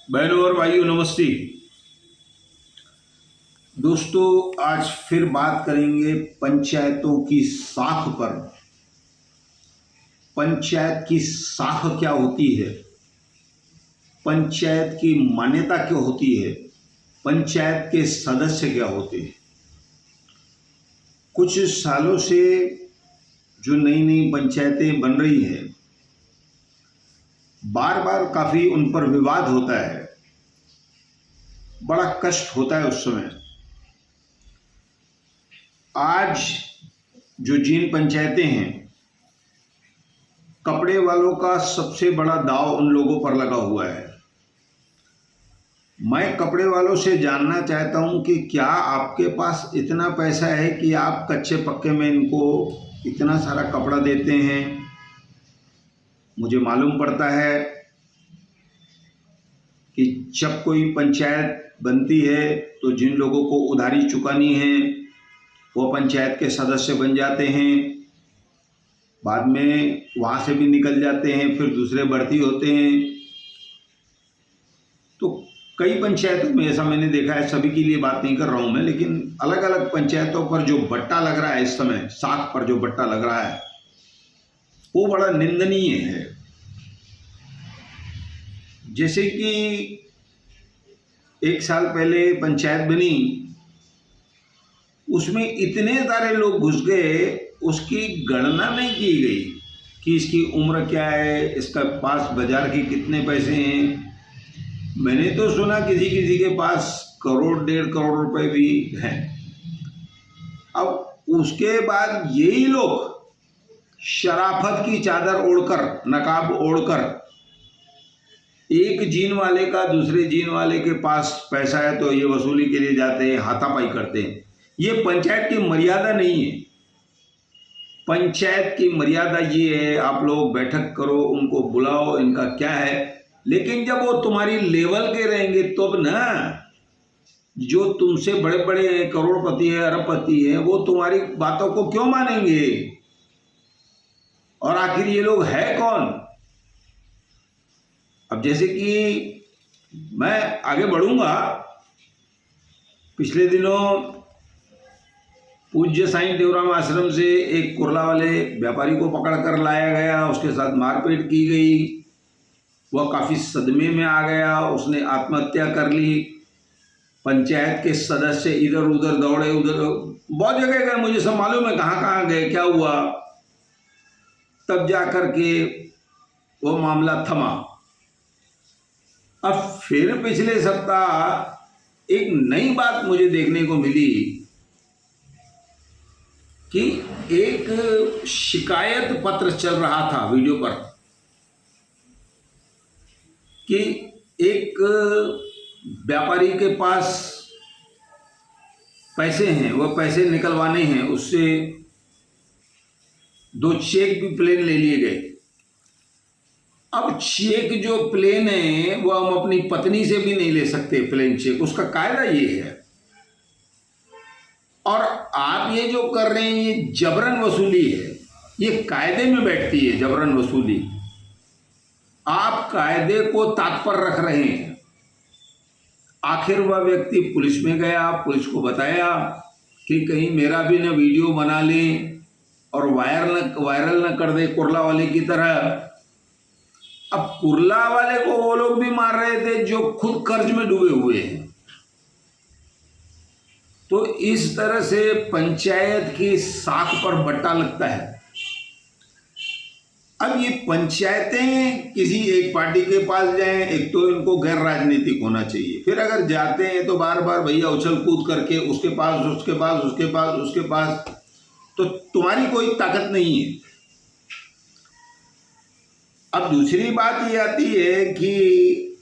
बहनों और भाइयों नमस्ते। दोस्तों आज फिर बात करेंगे पंचायतों की साख पर। पंचायत की साख क्या होती है, पंचायत की मान्यता क्या होती है, पंचायत के सदस्य क्या होते हैं। कुछ सालों से जो नई नई पंचायतें बन रही हैं, बार बार काफ़ी उन पर विवाद होता है, बड़ा कष्ट होता है उस समय। आज जो जिन पंचायतें हैं, कपड़े वालों का सबसे बड़ा दांव उन लोगों पर लगा हुआ है। मैं कपड़े वालों से जानना चाहता हूं कि क्या आपके पास इतना पैसा है कि आप कच्चे पक्के में इनको इतना सारा कपड़ा देते हैं। मुझे मालूम पड़ता है कि जब कोई पंचायत बनती है तो जिन लोगों को उधारी चुकानी है वो पंचायत के सदस्य बन जाते हैं, बाद में वहाँ से भी निकल जाते हैं, फिर दूसरे भर्ती होते हैं। तो कई पंचायतों में ऐसा मैंने देखा है, सभी के लिए बात नहीं कर रहा हूँ मैं, लेकिन अलग अलग पंचायतों पर जो बट्टा लग रहा है इस समय, साख पर जो बट्टा लग रहा है वो बड़ा निंदनीय है। जैसे कि एक साल पहले पंचायत बनी, उसमें इतने सारे लोग घुस गए, उसकी गणना नहीं की गई कि इसकी उम्र क्या है, इसका पास बाजार के कितने पैसे हैं। मैंने तो सुना किसी किसी के पास करोड़ 1.5 करोड़ रुपए भी हैं। अब उसके बाद यही लोग शराफत की चादर ओढ़कर, नकाब ओढ़कर, एक जीन वाले का दूसरे जीन वाले के पास पैसा है तो ये वसूली के लिए जाते हैं, हाथापाई करते हैं। ये पंचायत की मर्यादा नहीं है। पंचायत की मर्यादा ये है, आप लोग बैठक करो, उनको बुलाओ, इनका क्या है, लेकिन जब वो तुम्हारी लेवल के रहेंगे तब ना। जो तुमसे बड़े बड़े हैं, करोड़पति है, अरबपति है, वो तुम्हारी बातों को क्यों मानेंगे। और आखिर ये लोग है कौन। अब जैसे कि मैं आगे बढ़ूंगा, पिछले दिनों पूज्य साईं देवराम आश्रम से एक कुर्ला वाले व्यापारी को पकड़ कर लाया गया, उसके साथ मारपीट की गई। वह काफ़ी सदमे में आ गया, उसने आत्महत्या कर ली। पंचायत के सदस्य इधर उधर दौड़े, उधर बहुत जगह गए, मुझे सब मालूम है कहाँ कहाँ गए, क्या हुआ। तब जा कर के वो मामला थमा। अब फिर पिछले सप्ताह एक नई बात मुझे देखने को मिली कि एक शिकायत पत्र चल रहा था वीडियो पर कि एक व्यापारी के पास पैसे हैं, वह पैसे निकलवाने हैं, उससे 2 चेक भी प्लेन ले लिए गए। अब चेक जो प्लेन है वो हम अपनी पत्नी से भी नहीं ले सकते प्लेन चेक, उसका कायदा ये है। और आप ये जो कर रहे हैं ये जबरन वसूली है, ये कायदे में बैठती है जबरन वसूली। आप कायदे को ताक पर रख रहे हैं। आखिर वह व्यक्ति पुलिस में गया, पुलिस को बताया कि कहीं मेरा भी न वीडियो बना लें और वायरल न कर दे कुर्ला वाले की तरह। अब कुर्ला वाले को वो लोग भी मार रहे थे जो खुद कर्ज में डूबे हुए हैं। तो इस तरह से पंचायत की साख पर बट्टा लगता है। अब ये पंचायतें किसी एक पार्टी के पास जाएं, एक तो इनको गैर राजनीतिक होना चाहिए, फिर अगर जाते हैं तो बार बार भैया उछल कूद करके उसके पास उसके पास उसके पास उसके पास, तो तुम्हारी कोई ताकत नहीं है। अब दूसरी बात ये आती है कि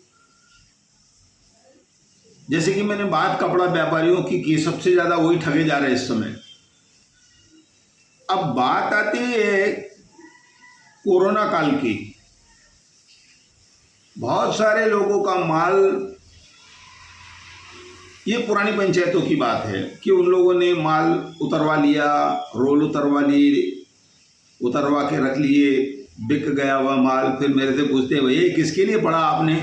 जैसे कि मैंने बात कपड़ा व्यापारियों की सबसे ज्यादा वही ठगे जा रहे हैं इस समय। अब बात आती है कोरोना काल की। बहुत सारे लोगों का माल, ये पुरानी पंचायतों की बात है कि उन लोगों ने माल उतरवा लिया, रोल उतरवा लिए, उतरवा के रख लिए, बिक गया हुआ माल। फिर मेरे से पूछते हैं भैया किसके लिए पड़ा आपने,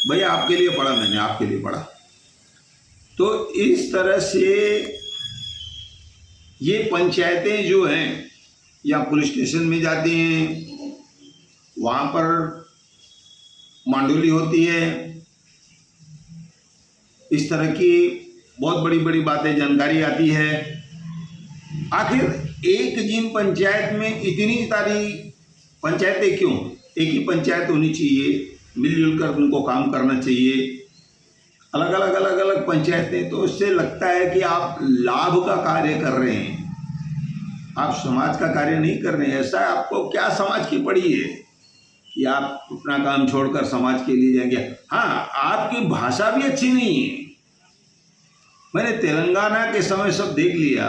भैया आपके लिए पढ़ा, मैंने आपके लिए पढ़ा। तो इस तरह से ये पंचायतें जो हैं या पुलिस स्टेशन में जाती हैं, वहाँ पर मांडोली होती है, इस तरह की बहुत बड़ी बड़ी बातें जानकारी आती है। आखिर एक जिन पंचायत में इतनी सारी पंचायतें क्यों? एक ही पंचायत होनी चाहिए, मिलजुल कर उनको काम करना चाहिए। अलग अलग पंचायतें, तो इससे लगता है कि आप लाभ का कार्य कर रहे हैं, आप समाज का कार्य नहीं कर रहे हैं। ऐसा आपको क्या समाज की पड़ी है कि आप अपना काम छोड़कर समाज के लिए जाएंगे? हाँ, आपकी भाषा भी अच्छी नहीं है। मैंने तेलंगाना के समय सब देख लिया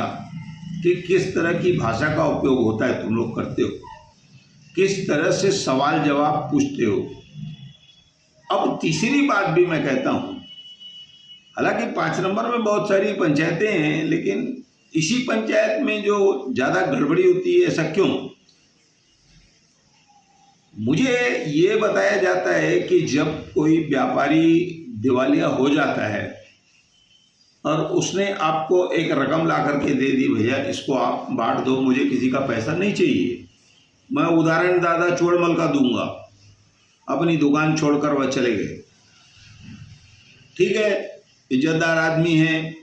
कि किस तरह की भाषा का उपयोग होता है, तुम लोग करते हो, किस तरह से सवाल जवाब पूछते हो। अब तीसरी बात भी मैं कहता हूँ, हालांकि 5 नंबर में बहुत सारी पंचायतें हैं, लेकिन इसी पंचायत में जो ज़्यादा गड़बड़ी होती है, ऐसा क्यों? मुझे ये बताया जाता है कि जब कोई व्यापारी दिवालिया हो जाता है और उसने आपको एक रकम ला करके दे दी, भैया इसको आप बांट दो, मुझे किसी का पैसा नहीं चाहिए, मैं उदाहरण दादा चोड़मल का दूंगा, अपनी दुकान छोड़कर वह चले गए। ठीक है, इज्जतदार आदमी है।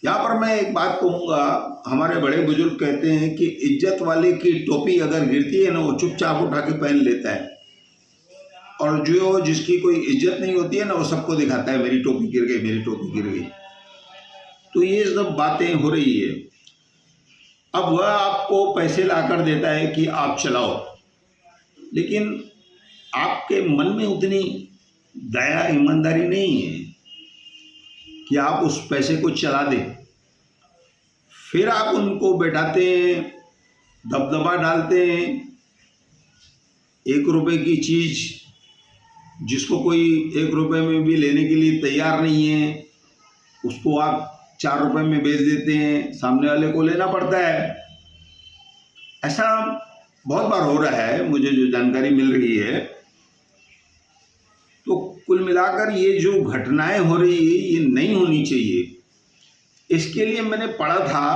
यहाँ पर मैं एक बात कहूँगा, हमारे बड़े बुजुर्ग कहते हैं कि इज्जत वाले की टोपी अगर गिरती है ना, वो चुपचाप उठा के पहन लेता है, और जो जिसकी कोई इज्जत नहीं होती है ना, वो सबको दिखाता है मेरी टोपी गिर गई, मेरी टोपी गिर गई। तो ये सब बातें हो रही है। अब वह आपको पैसे लाकर देता है कि आप चलाओ, लेकिन आपके मन में उतनी दया ईमानदारी नहीं है कि आप उस पैसे को चला दें। फिर आप उनको बैठाते हैं, दबदबा डालते हैं। 1 रुपए की चीज़ जिसको कोई 1 रुपए में भी लेने के लिए तैयार नहीं है, उसको आप 4 रुपए में बेच देते हैं, सामने वाले को लेना पड़ता है। ऐसा बहुत बार हो रहा है, मुझे जो जानकारी मिल रही है। तो कुल मिलाकर ये जो घटनाएं हो रही है, ये नहीं होनी चाहिए। इसके लिए मैंने पढ़ा था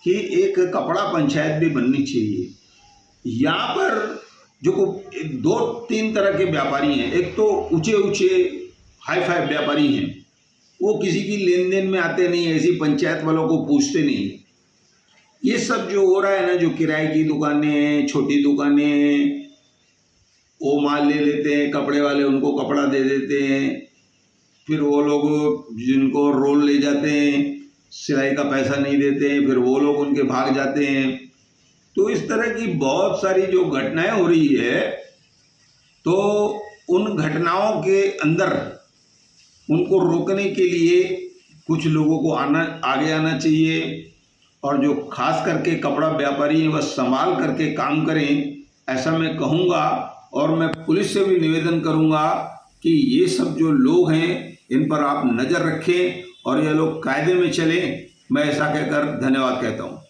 कि एक कपड़ा पंचायत भी बननी चाहिए। यहाँ पर जो 2-3 तरह के व्यापारी हैं। एक तो ऊंचे ऊंचे हाई फाई व्यापारी हैं, वो किसी की लेन देन में आते नहीं, ऐसी पंचायत वालों को पूछते नहीं। ये सब जो हो रहा है ना, जो किराए की दुकानें हैं, छोटी दुकानें हैं, वो माल ले लेते हैं, कपड़े वाले उनको कपड़ा दे देते हैं, फिर वो लोग जिनको रोल ले जाते हैं, सिलाई का पैसा नहीं देते हैं, फिर वो लोग उनके भाग जाते हैं। तो इस तरह की बहुत सारी जो घटनाएं हो रही है, तो उन घटनाओं के अंदर उनको रोकने के लिए कुछ लोगों को आगे आना चाहिए, और जो खास करके कपड़ा व्यापारी हैं वह संभाल करके काम करें, ऐसा मैं कहूँगा। और मैं पुलिस से भी निवेदन करूँगा कि ये सब जो लोग हैं, इन पर आप नज़र रखें और ये लोग कायदे में चलें। मैं ऐसा कहकर धन्यवाद कहता हूँ।